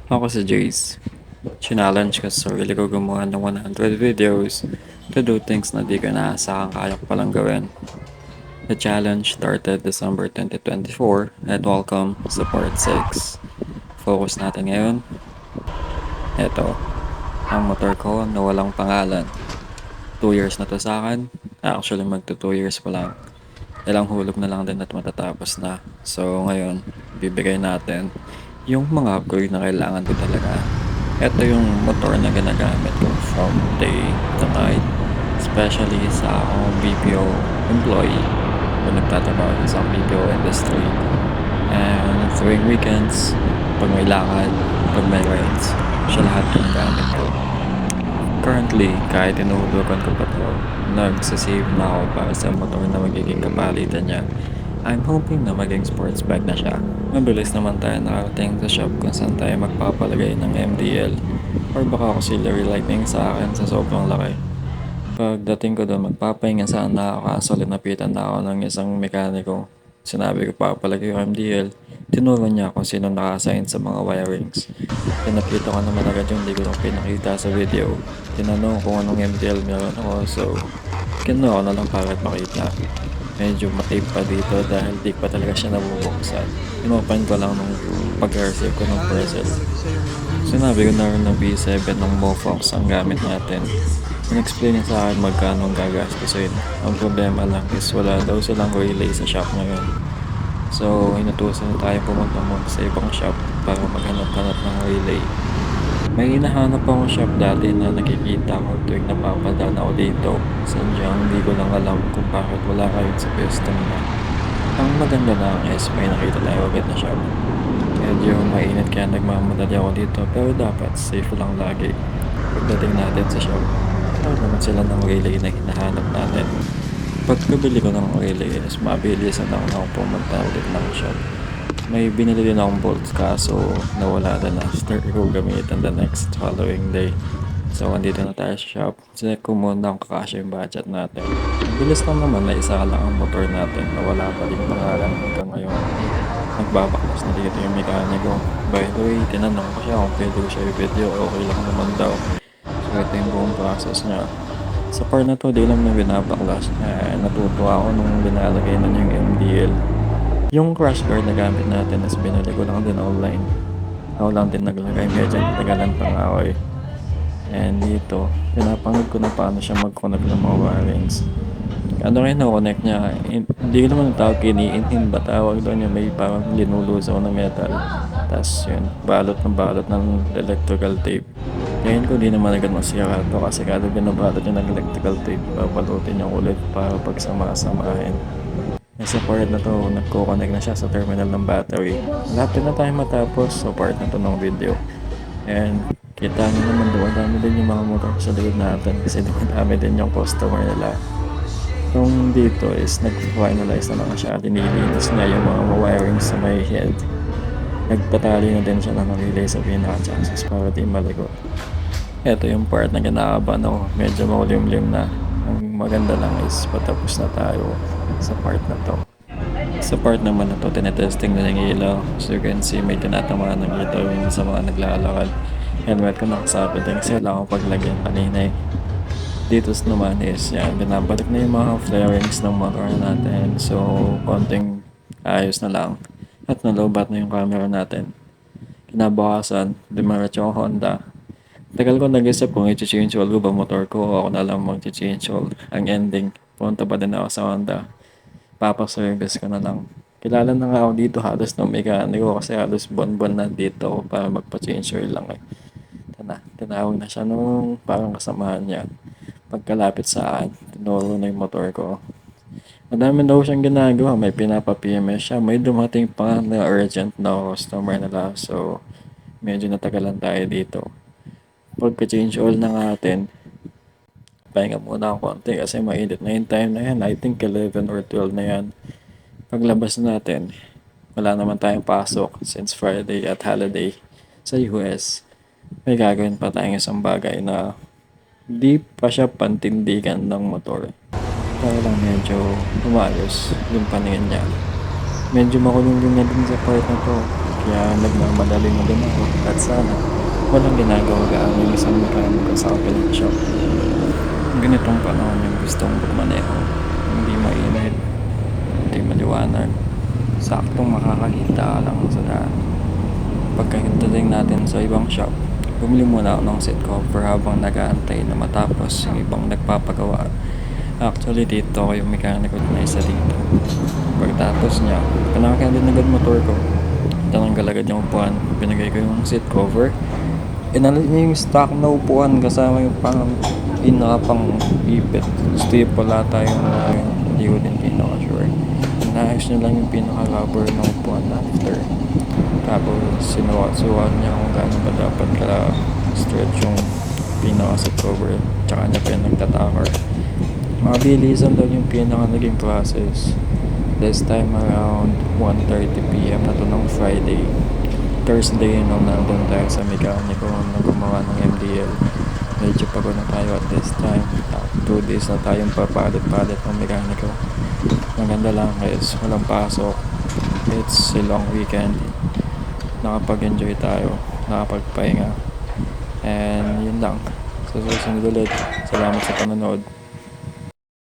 Ako si Jace. Challenge ko sa sarili ko gumawa ng 100 videos to do things na di ko inaasahang kaya ko palang gawin. The challenge started December 2024 and welcome sa part 6. Focus natin ngayon. Ito, ang motor ko na walang pangalan. 2 years na to sa akin. Actually, magto 2 years pa lang. Ilang hulog na lang din at matatapos na. So ngayon, bibigay natin yung mga upgrade na kailangan ko talaga. Ito yung motor na ginagamit ko from day to night. Especially sa akong BPO employee kung nagtatrabaho sa BPO industry. And during weekends, pag may lakad, pag may rides, siya lahat yung gamit ko. Currently, kahit inuhulugan ko pa to, nagsasave na ako para sa motor na magiging kapalitan niya. I'm hoping na maging sports bike na siya. Mabilis naman tayo nakarating sa shop kung saan tayo magpapalagay ng MDL or baka auxiliary lighting sa akin sa sobrang laki. Pagdating ko doon, magpapahinga sana ako kaso linapitan na ako ng isang mekaniko. Sinabi ko papalagay yung MDL, tinuro niya kung sino naka-assign sa mga wirings. Pinakita ko naman agad yung hindi ko lang pinakita sa video. Tinanong kung anong MDL meron ako, so kinuha ko na lang para makita. Medyo matape pa dito dahil di pa talaga siya nabubuksan. Inopen ko lang nung pag-receive ko ng parcel. Sinabi ko na rin na B7 ng Mofox ang gamit natin. In-explain niya sa akin magkano ang gagastusin. Ang problema lang is wala daw silang relay sa shop ngayon. So, inutusan na tayo pumunta mo sa ibang shop para maghanap-hanap ng relay. May hinahanap akong shop dati na nakikita ko tuwing napapadaan ako dito. Sadyang hindi ko lang alam kung bakit wala kayo sa pwesto nila. Ang maganda lang is may nakita tayo agad na shop. Medyo mainit kaya nagmamadali ako dito pero dapat safe lang lagi. Pagdating natin sa shop, ano naman sila ng relay na hinahanap natin. Pagkabili ko ng relay is mabilis na ako pumunta ulit ng shop. May binili din akong bolts kaso nawala na start ko gamitin the next following day. So andito na tayo sa shop. Sinek ko muna kung kakasya yung budget natin. Mabilis lang naman na isa lang ang motor natin na wala pa rin pangalan hanggang ngayon. Nagbabaklas na dito yung mekaniko. By the way, tinanong ko siya kung pwede ko siya i-video, okay lang naman daw. So ito yung buong process niya. Sa part na to, di lang na binabaklas. Natutuwa ako nung binalagay na niya yung MDL. Yung crash guard na gamit natin is binili ko lang din online. Ako lang din naglagay, medyo natagalan pa nga ako eh. And dito, pinapanood ko na paano siya mag-connect ng mga wirings. Ano rin na-connect niya, hindi ko naman tawag kiniintin ba tawag doon yung may parang linulusaw na metal. Tapos yun, balot ng electrical tape. Ngayon ko di naman agad masira ito kasi kada binabalot yung ng electrical tape, babalutin niya ulit para pagsama-samahin. Sa part na to, nagko-connect na siya sa terminal ng battery. Lapit na tayo matapos sa part na to ng video. And kita nyo naman doon, dami din yung mga motor sa likod natin kasi dami din yung customer nila. Yung dito is nag-finalize na lang siya, dinilinis niya yung mga wiring sa may head. Nagpatali na din siya ng relay sa pinaka-chassis para di maligot. Ito yung part na kinakabahan ako, medyo makulimlim na. Ang maganda lang is patapos na tayo sa part na to. Sa part naman na to, tinetesting na yung ilaw. So you can see may tinatamaan ng ilaw yun sa mga naglalakad. Helmet ko nakasabi din kasi wala akong paglagyan kanina eh. Dito naman is yan, binabalik na yung mga flarings ng motor natin. So, konting ayos na lang. At nalobat na yung camera natin. Kinabukasan, dumiretso ang Honda. Tagal ko nag-isip kung i-change oil ko ba motor ko o ako na lang mag-change oil. Ang ending, punta pa din ako sa Honda. Papaservice ko na lang. Kilala na nga ako dito halos ng mekaniko kasi halos buwan-buwan na dito ako para magpa-change oil lang eh. Tinawag na siya nung parang kasamahan niya. Pagkalapit sa akin, tinuro na yung motor ko. Madami daw siyang ginagawa, may pinapa-PMS siya, may dumating pa na urgent na customer nila, so medyo natagalan tayo dito. Pagka-change oil na natin, pahinga muna ako konti kasi mainit na yung time na yan, I think 11 or 12 na yan. Paglabas natin, wala naman tayong pasok since Friday at holiday sa US. May gagawin pa tayong isang bagay na di pa siya pantindigan ng motor. Para lang medyo umayos yung paningin niya. Medyo makulong din na din sa part na to. Kaya nagmamadali na din ako at sana walang ginagawa ang isang mekaniko sa kapilang shop. Ganitong panahon yung gustong magmaneho. Hindi mainit, hindi maliwanag. Saktong makakakita ka lang sa daan. Pagkakadating natin sa ibang shop, bumili muna ako ng seat cover habang nag-aantay na matapos yung ibang nagpapagawa. Actually, dito ako yung mekaniko na isa dito. Pagtapos niya, panakin din agad motor ko. Tinanggal agad yung upuan, binigay ko yung seat cover. Inalit niya yung stock na upuan kasama yung pinakapang ipit. Staple ata yung hindi ko din pinaka-sure. Inaayos niya lang yung pinaka-rubber ng upuan after. Tapos sinuwat niya kung gaano ba dapat stretch yung pinaka-seat cover. Tsaka niya pinagtatakar. Mabilisan daw yung pinaka naging process. This time around 1:30 p.m. na to ng Friday. Thursday nung nandun tayo sa mekaniko na gumawa ng MDL. Medyo pagod na tayo at this time. 2 days na tayong papalit-palit ng mekaniko. Maganda lang guys, walang pasok. It's a long weekend. Nakapag-enjoy tayo, nakapagpahinga. And yun lang. Sa susunod ulit. Salamat sa panonood.